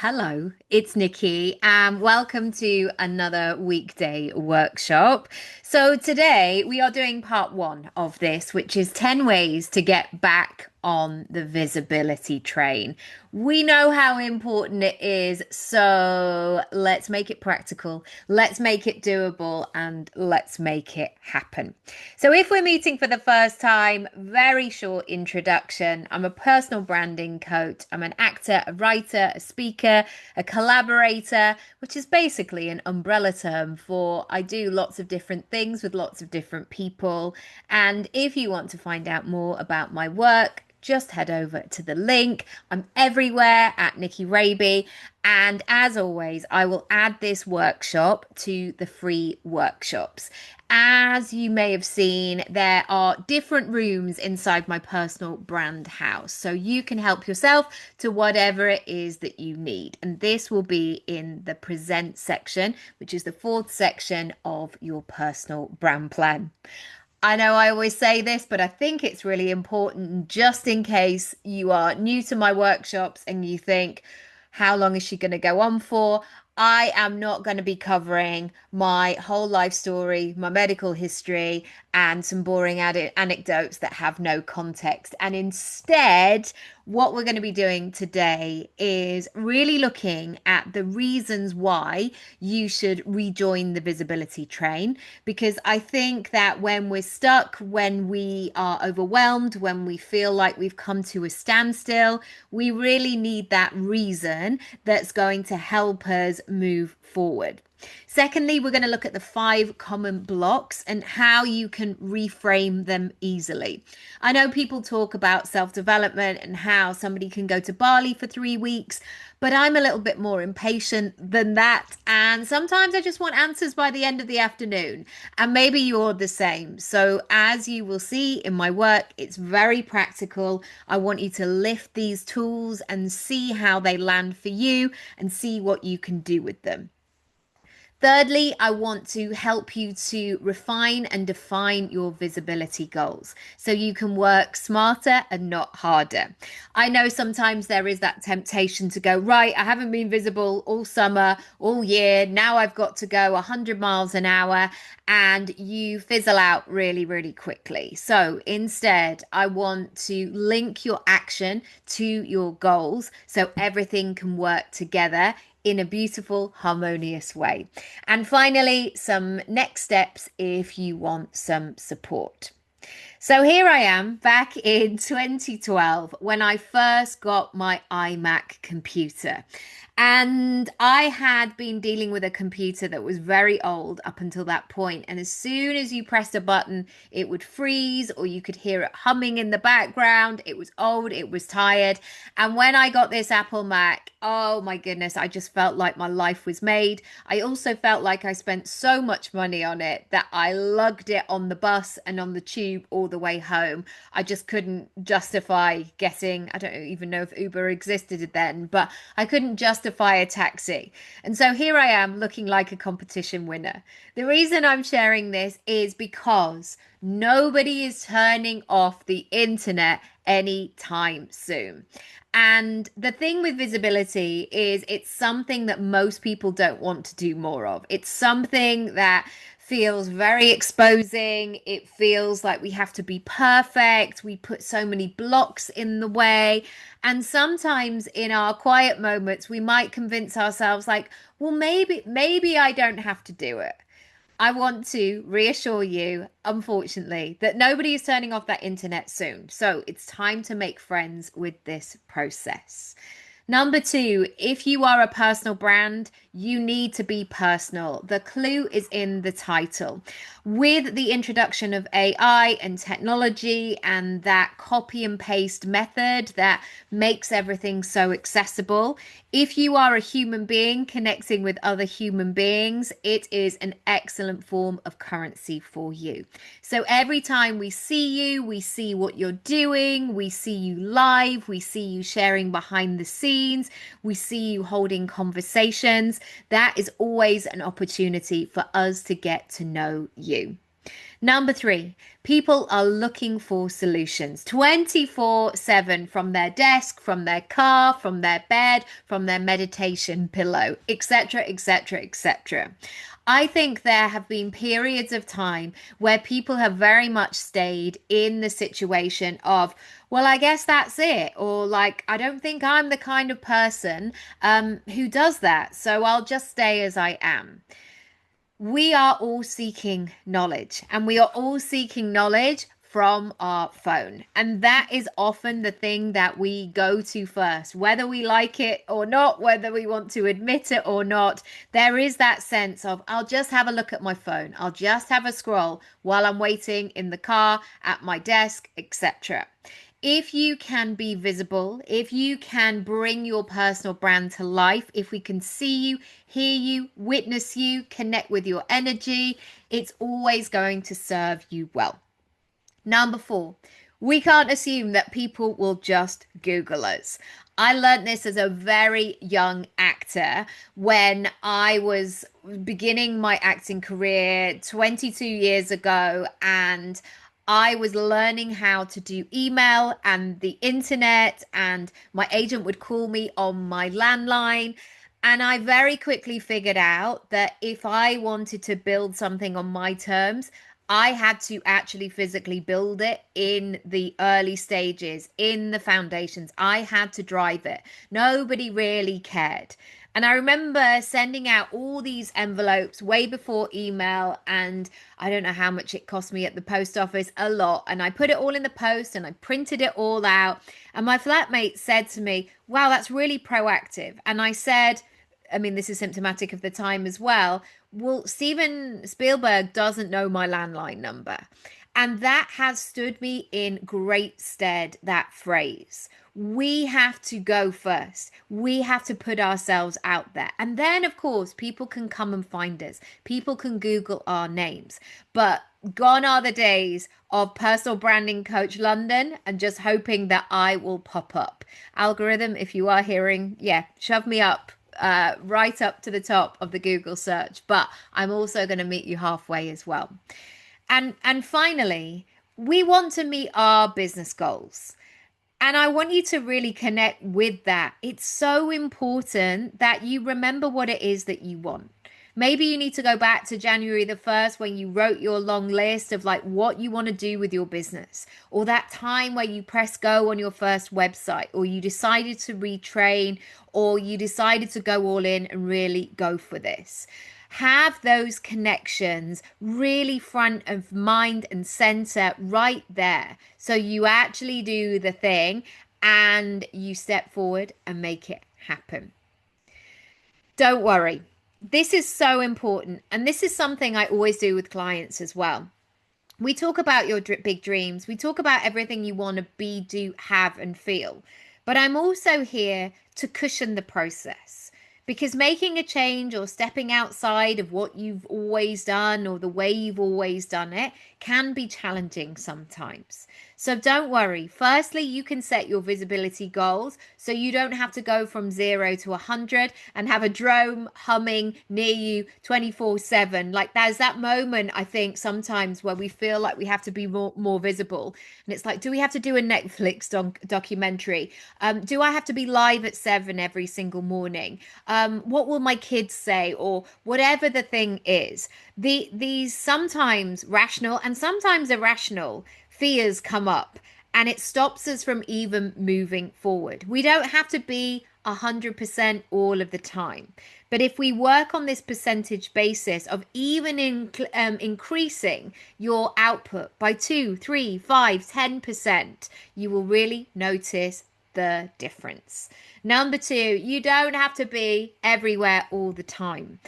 Hello, it's Nikki, and welcome to another weekday workshop. So, today we are doing part one of this, which is 10 ways to get back on the visibility train. We know how important it is, so let's make it practical, let's make it doable, and let's make it happen. So, if we're meeting for the first time, very short introduction. I'm a personal branding coach, I'm an actor, a writer, a speaker, a collaborator, which is basically an umbrella term for I do lots of different things with lots of different people. And if you want to find out more about my work, just head over to the link. I'm everywhere at Nicky Raby. And as always, I will add this workshop to the free workshops. As you may have seen, there are different rooms inside my personal brand house. So you can help yourself to whatever it is that you need. And this will be in the present section, which is the fourth section of your personal brand plan. I know I always say this, but I think it's really important just in case you are new to my workshops and you think, how long is she going to go on for? I am not going to be covering my whole life story, my medical history, and some boring anecdotes that have no context. And instead, what we're going to be doing today is really looking at the reasons why you should rejoin the visibility train. Because I think that when we're stuck, when we are overwhelmed, when we feel like we've come to a standstill, we really need that reason that's going to help us move forward. Secondly, we're going to look at the 5 common blocks and how you can reframe them easily. I know people talk about self-development and how somebody can go to Bali for 3 weeks, but I'm a little bit more impatient than that. And sometimes I just want answers by the end of the afternoon. And maybe you're the same. So as you will see in my work, it's very practical. I want you to lift these tools and see how they land for you and see what you can do with them. Thirdly, I want to help you to refine and define your visibility goals so you can work smarter and not harder. I know sometimes there is that temptation to go, right, I haven't been visible all summer, all year. Now I've got to go 100 miles an hour, and you fizzle out really, really quickly. So instead, I want to link your action to your goals so everything can work together in a beautiful, harmonious way. And finally, some next steps if you want some support. So here I am back in 2012 when I first got my iMac computer. And I had been dealing with a computer that was very old up until that point. And as soon as you pressed a button, it would freeze or you could hear it humming in the background. It was old, it was tired. And when I got this Apple Mac, oh my goodness, I just felt like my life was made. I also felt like I spent so much money on it that I lugged it on the bus and on the tube all the way home. I just couldn't justify getting, I don't even know if Uber existed then, but I couldn't justify a taxi. And so here I am looking like a competition winner. The reason I'm sharing this is because nobody is turning off the internet anytime soon. And the thing with visibility is it's something that most people don't want to do more of. It's something that feels very exposing. It feels like we have to be perfect. We put so many blocks in the way. And sometimes in our quiet moments, we might convince ourselves like, well, maybe I don't have to do it. I want to reassure you, unfortunately, that nobody is turning off that internet soon. So it's time to make friends with this process. Number 2, if you are a personal brand, you need to be personal. The clue is in the title. With the introduction of AI and technology and that copy and paste method that makes everything so accessible, if you are a human being connecting with other human beings, it is an excellent form of currency for you. So every time we see you, we see what you're doing, we see you live, we see you sharing behind the scenes, we see you holding conversations. That is always an opportunity for us to get to know you. Number three, people are looking for solutions 24/7 from their desk, from their car, from their bed, from their meditation pillow, etc., etc., etc. I think there have been periods of time where people have very much stayed in the situation of, well, I guess that's it. Or like, I don't think I'm the kind of person who does that. So I'll just stay as I am. We are all seeking knowledge, and we are all seeking knowledge from our phone. And that is often the thing that we go to first, whether we like it or not, whether we want to admit it or not. There is that sense of, I'll just have a look at my phone, I'll just have a scroll while I'm waiting in the car, at my desk, etc. If you can be visible, if you can bring your personal brand to life, if we can see you, hear you, witness you, connect with your energy, it's always going to serve you well. Number four, we can't assume that people will just Google us. I learned this as a very young actor when I was beginning my acting career 22 years ago, and I was learning how to do email and the internet, and my agent would call me on my landline. And I very quickly figured out that if I wanted to build something on my terms, I had to actually physically build it in the early stages, in the foundations. I had to drive it. Nobody really cared. And I remember sending out all these envelopes way before email, and I don't know how much it cost me at the post office, a lot. And I put it all in the post and I printed it all out. And my flatmate said to me, wow, that's really proactive. And I said, I mean, this is symptomatic of the time as well. Well, Steven Spielberg doesn't know my landline number. And that has stood me in great stead, that phrase. We have to go first. We have to put ourselves out there. And then, of course, people can come and find us. People can Google our names. But gone are the days of personal branding coach London and just hoping that I will pop up. Algorithm, if you are hearing, yeah, shove me up. Right up to the top of the Google search, but I'm also going to meet you halfway as well. And finally, we want to meet our business goals. And I want you to really connect with that. It's so important that you remember what it is that you want. Maybe you need to go back to January the 1st when you wrote your long list of like what you want to do with your business, or that time where you press go on your first website, or you decided to retrain, or you decided to go all in and really go for this. Have those connections really front of mind and center right there. So you actually do the thing and you step forward and make it happen. Don't worry. This is so important. And this is something I always do with clients as well. We talk about your big dreams. We talk about everything you want to be, do, have, and feel. But I'm also here to cushion the process, because making a change or stepping outside of what you've always done or the way you've always done it can be challenging sometimes. So don't worry. Firstly, you can set your visibility goals so you don't have to go from 0 to 100 and have a drone humming near you 24/7. Like there's that moment, I think, sometimes where we feel like we have to be more visible. And it's like, do we have to do a Netflix documentary? Do I have to be live at 7 every single morning? What will my kids say? Or whatever the thing is. These sometimes rational and sometimes irrational fears come up, and it stops us from even moving forward. We don't have to be 100% all of the time. But if we work on this percentage basis of even increasing your output by 2, 3, 5, 10%, you will really notice the difference. Number two, you don't have to be everywhere all the time.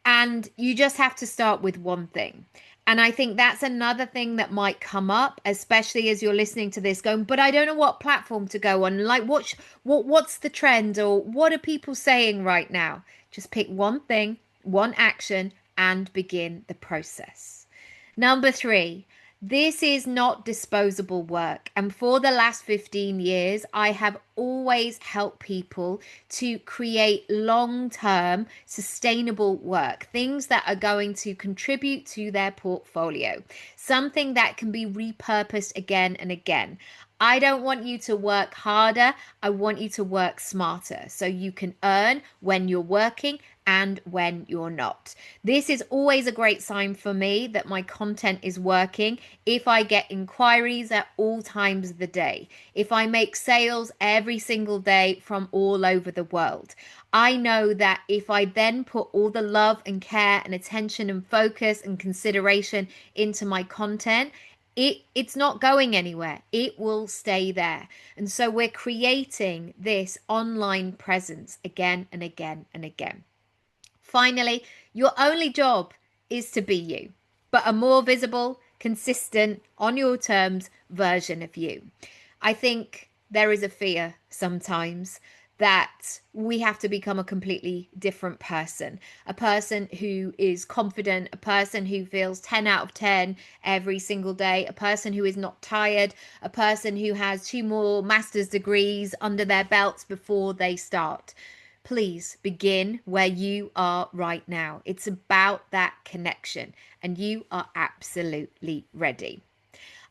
And you just have to start with one thing. And I think that's another thing that might come up, especially as you're listening to this going, but I don't know what platform to go on. Like what's the trend, or what are people saying right now? Just pick one thing, one action, and begin the process. Number three, This is not disposable work. And for the last 15 years, I have always helped people to create long-term sustainable work, things that are going to contribute to their portfolio, something that can be repurposed again and again. I don't want you to work harder. I want you to work smarter so you can earn when you're working and when you're not. This is always a great sign for me that my content is working if I get inquiries at all times of the day, if I make sales every single day from all over the world. I know that if I then put all the love and care and attention and focus and consideration into my content, it's not going anywhere. It will stay there. And so we're creating this online presence again and again and again. Finally, your only job is to be you, but a more visible, consistent, on your terms version of you. I think there is a fear sometimes that we have to become a completely different person, a person who is confident, a person who feels 10 out of 10 every single day, a person who is not tired, a person who has 2 more master's degrees under their belts before they start. Please begin where you are right now. It's about that connection, and you are absolutely ready.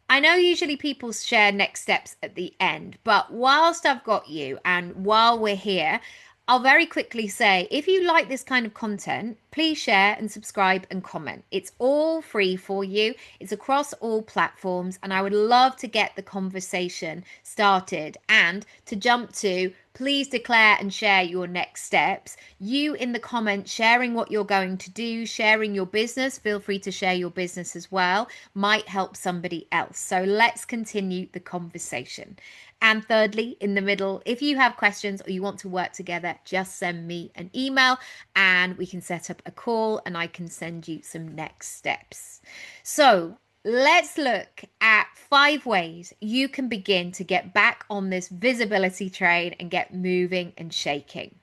I know usually people share next steps at the end, but whilst I've got you and while we're here, I'll very quickly say if you like this kind of content, please share and subscribe and comment. It's all free for you. It's across all platforms, and I would love to get the conversation started and to jump to please declare and share your next steps. You in the comments sharing what you're going to do, sharing your business, feel free to share your business as well, might help somebody else. So let's continue the conversation. And thirdly, in the middle, if you have questions or you want to work together, just send me an email and we can set up a call and I can send you some next steps. So let's look at 5 ways you can begin to get back on this visibility train and get moving and shaking.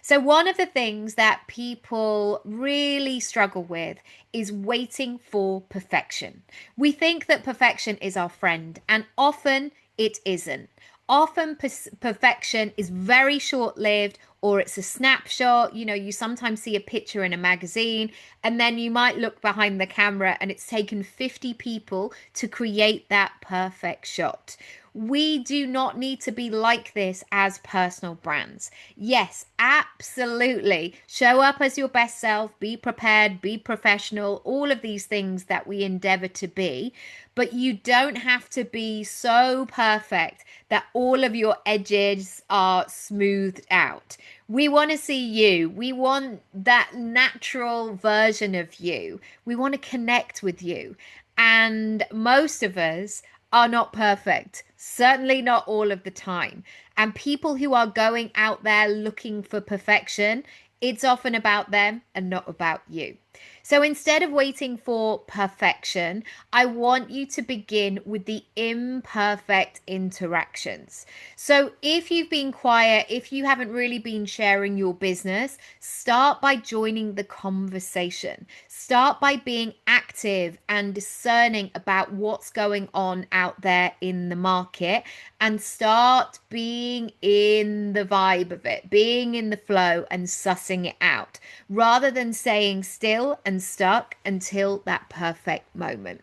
So one of the things that people really struggle with is waiting for perfection. We think that perfection is our friend, and often it isn't. Often perfection is very short-lived, or it's a snapshot. You sometimes see a picture in a magazine and then you might look behind the camera and it's taken 50 people to create that perfect shot. We do not need to be like this as personal brands. Yes, absolutely. Show up as your best self, be prepared, be professional, all of these things that we endeavor to be. But you don't have to be so perfect that all of your edges are smoothed out. We want to see you. We want that natural version of you. We want to connect with you. And most of us are not perfect, certainly not all of the time. And people who are going out there looking for perfection, it's often about them and not about you. So instead of waiting for perfection, I want you to begin with the imperfect interactions. So if you've been quiet, if you haven't really been sharing your business, start by joining the conversation. Start by being active and discerning about what's going on out there in the market, and start being in the vibe of it, being in the flow and sussing it out, rather than staying still and stuck until that perfect moment.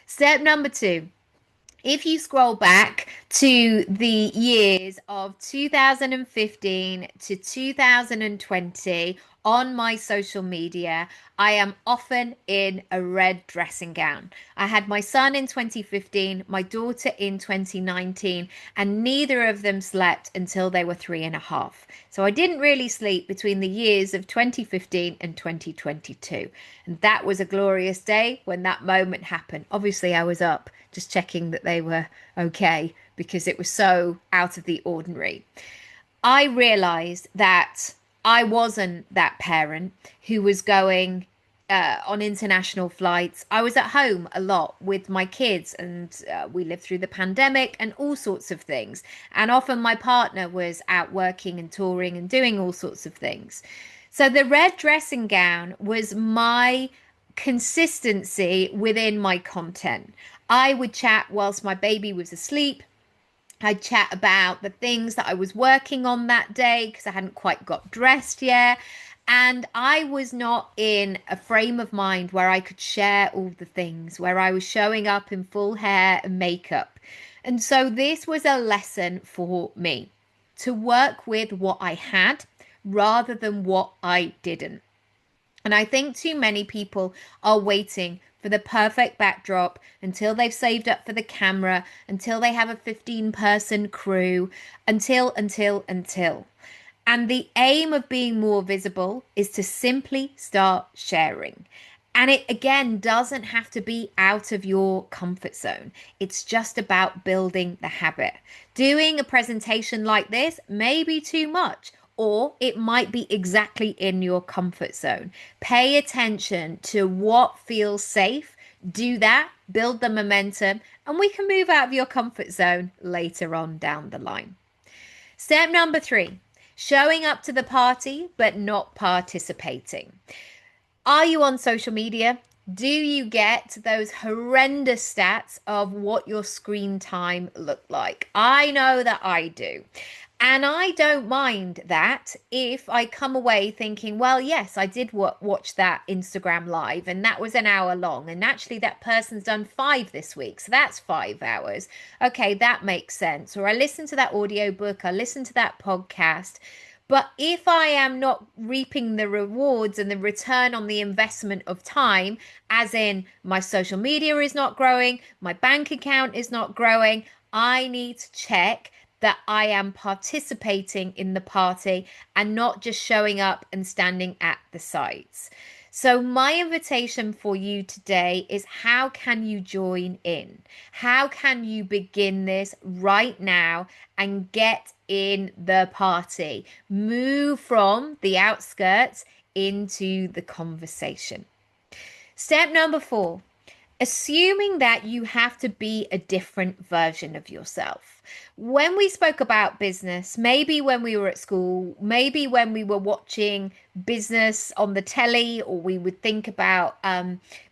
Step number 2. If you scroll back to the years of 2015 to 2020 on my social media, I am often in a red dressing gown. I had my son in 2015, my daughter in 2019, and neither of them slept until they were 3.5. So I didn't really sleep between the years of 2015 and 2022. And that was a glorious day when that moment happened. Obviously, I was up just checking that they were okay because it was so out of the ordinary. I realized that I wasn't that parent who was going on international flights. I was at home a lot with my kids, and we lived through the pandemic and all sorts of things. And often my partner was out working and touring and doing all sorts of things. So the red dressing gown was my consistency within my content. I would chat whilst my baby was asleep. I'd chat about the things that I was working on that day because I hadn't quite got dressed yet. And I was not in a frame of mind where I could share all the things, where I was showing up in full hair and makeup. And so this was a lesson for me to work with what I had rather than what I didn't. And I think too many people are waiting for the perfect backdrop until they've saved up for the camera, until they have a 15-person crew, until. And the aim of being more visible is to simply start sharing. And it again doesn't have to be out of your comfort zone. It's just about building the habit. Doing a presentation like this may be too much, or it might be exactly in your comfort zone. Pay attention to what feels safe. Do that, build the momentum, and we can move out of your comfort zone later on down the line. Step number 3, showing up to the party but not participating. Are you on social media? Do you get those horrendous stats of what your screen time looked like? I know that I do. And I don't mind that if I come away thinking, well, yes, I did watch that Instagram live and that was an hour long. And actually, that person's done 5 this week. So that's 5 hours. Okay, that makes sense. Or I listened to that audiobook, I listened to that podcast. But if I am not reaping the rewards and the return on the investment of time, as in my social media is not growing, my bank account is not growing, I need to check that I am participating in the party and not just showing up and standing at the sides. So my invitation for you today is, how can you join in? How can you begin this right now and get in the party? Move from the outskirts into the conversation. Step number 4, assuming that you have to be a different version of yourself. When we spoke about business, maybe when we were at school, maybe when we were watching business on the telly, or we would think about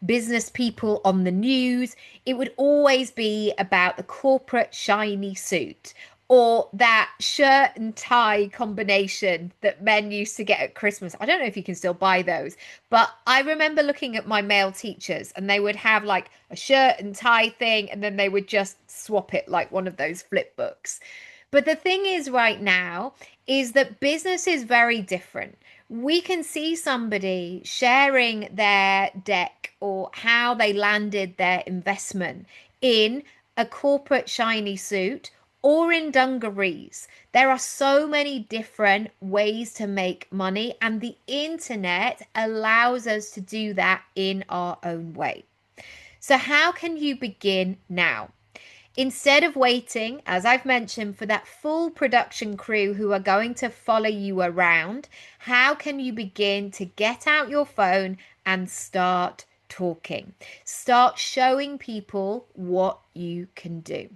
business people on the news, it would always be about the corporate shiny suit, or that shirt and tie combination that men used to get at Christmas. I don't know if you can still buy those, but I remember looking at my male teachers and they would have like a shirt and tie thing, and then they would just swap it like one of those flip books. But the thing is right now is that business is very different. We can see somebody sharing their deck or how they landed their investment in a corporate shiny suit or in dungarees. There are so many different ways to make money, and the internet allows us to do that in our own way. So how can you begin now? Instead of waiting, as I've mentioned, for that full production crew who are going to follow you around, how can you begin to get out your phone and start talking? Start showing people what you can do.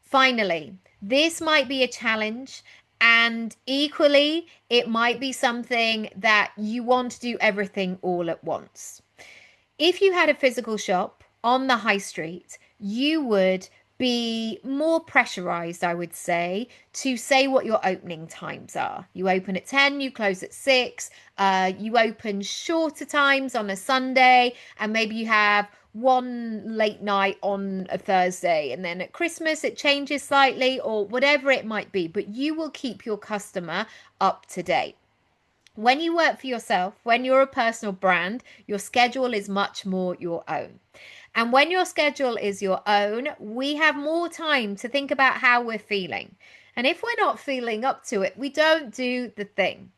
Finally, this might be a challenge, and equally, it might be something that you want to do everything all at once. If you had a physical shop on the high street, you would be more pressurized, I would say what your opening times are. You open at 10, you close at 6, you open shorter times on a Sunday, and maybe you have one late night on a Thursday, and then at Christmas it changes slightly, or whatever it might be, but you will keep your customer up to date. When you work for yourself, when you're a personal brand, your schedule is much more your own. And when your schedule is your own, we have more time to think about how we're feeling. And if we're not feeling up to it, we don't do the thing.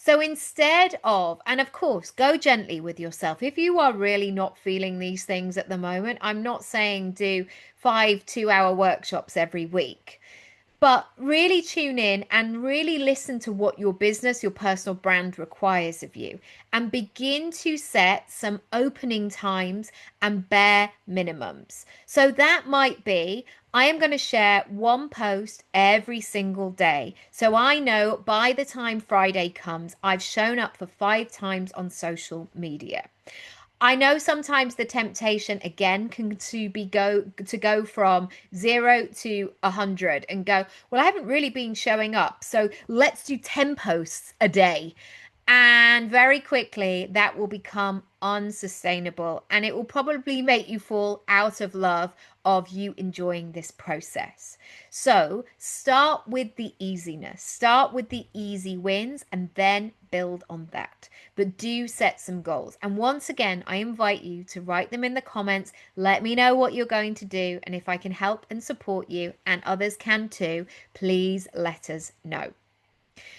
So instead of, and of course, go gently with yourself. If you are really not feeling these things at the moment, I'm not saying do 5 2-hour workshops every week. But really tune in and really listen to what your business, your personal brand requires of you, and begin to set some opening times and bare minimums. So that might be, I am going to share one post every single day. So I know by the time Friday comes, I've shown up for 5 times on social media. I know sometimes the temptation again can to go from 0 to 100 and go, well, I haven't really been showing up, so let's do 10 posts a day. And very quickly, that will become unsustainable and it will probably make you fall out of love of you enjoying this process. So start with the easiness, start with the easy wins, and then build on that. But do set some goals. And once again, I invite you to write them in the comments. Let me know what you're going to do. And if I can help and support you, and others can too, please let us know.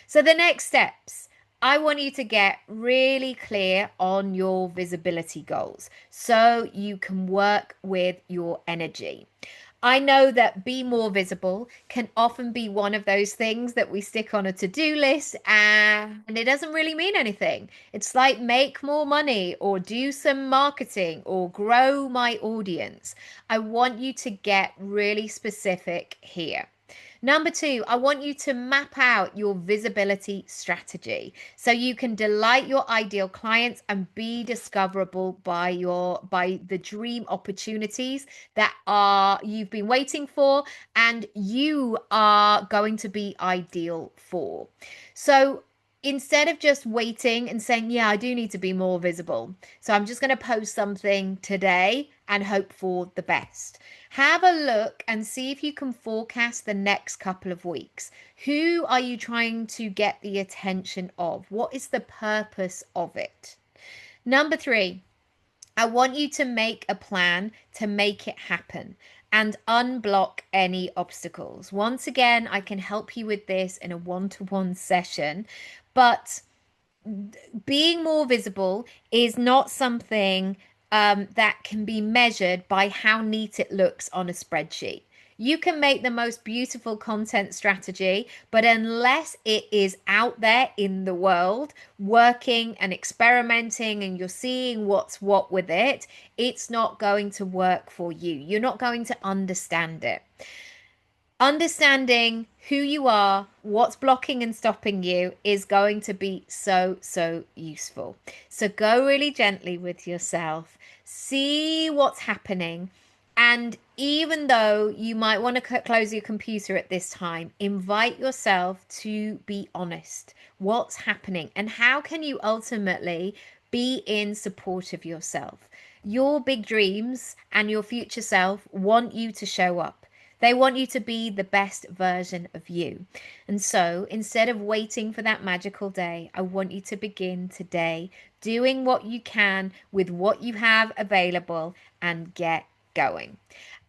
So the next steps, I want you to get really clear on your visibility goals so you can work with your energy. I know that be more visible can often be one of those things that we stick on a to-do list and it doesn't really mean anything. It's like make more money or do some marketing or grow my audience. I want you to get really specific here. Number two, I want you to map out your visibility strategy so you can delight your ideal clients and be discoverable by the dream opportunities that are you've been waiting for and you are going to be ideal for. So instead of just waiting and saying, yeah, I do need to be more visible, so I'm just going to post something today and hope for the best. Have a look and see if you can forecast the next couple of weeks. Who are you trying to get the attention of? What is the purpose of it? Number three, I want you to make a plan to make it happen and unblock any obstacles. Once again, I can help you with this in a one-to-one session, but being more visible is not something that can be measured by how neat it looks on a spreadsheet. You can make the most beautiful content strategy, but unless it is out there in the world, working and experimenting, and you're seeing what's what with it, it's not going to work for you. You're not going to understand it. Understanding who you are, what's blocking and stopping you is going to be so, so useful. So go really gently with yourself, see what's happening. And even though you might want to close your computer at this time, invite yourself to be honest. What's happening and how can you ultimately be in support of yourself? Your big dreams and your future self want you to show up. They want you to be the best version of you. And so instead of waiting for that magical day, I want you to begin today doing what you can with what you have available and get going.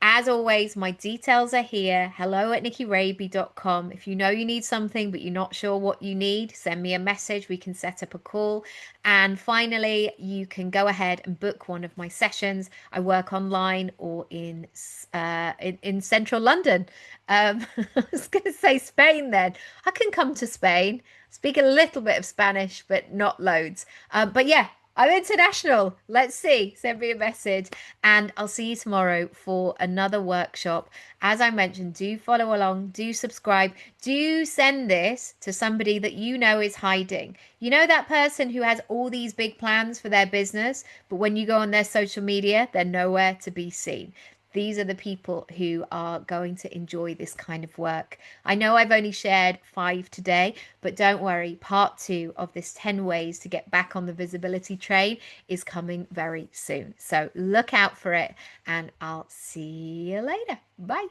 As always, my details are here. hello@nickyraby.com. If you know you need something, but you're not sure what you need, send me a message. We can set up a call. And finally, you can go ahead and book one of my sessions. I work online or in central London. I was going to say Spain then. I can come to Spain, speak a little bit of Spanish, but not loads. But yeah, I'm international. Let's see. Send me a message and I'll see you tomorrow for another workshop. As I mentioned, do follow along, do subscribe, do send this to somebody that you know is hiding. You know that person who has all these big plans for their business, but when you go on their social media, they're nowhere to be seen. These are the people who are going to enjoy this kind of work. I know I've only shared 5 today, but don't worry, part 2 of this 10 ways to get back on the visibility train is coming very soon. So look out for it and I'll see you later. Bye.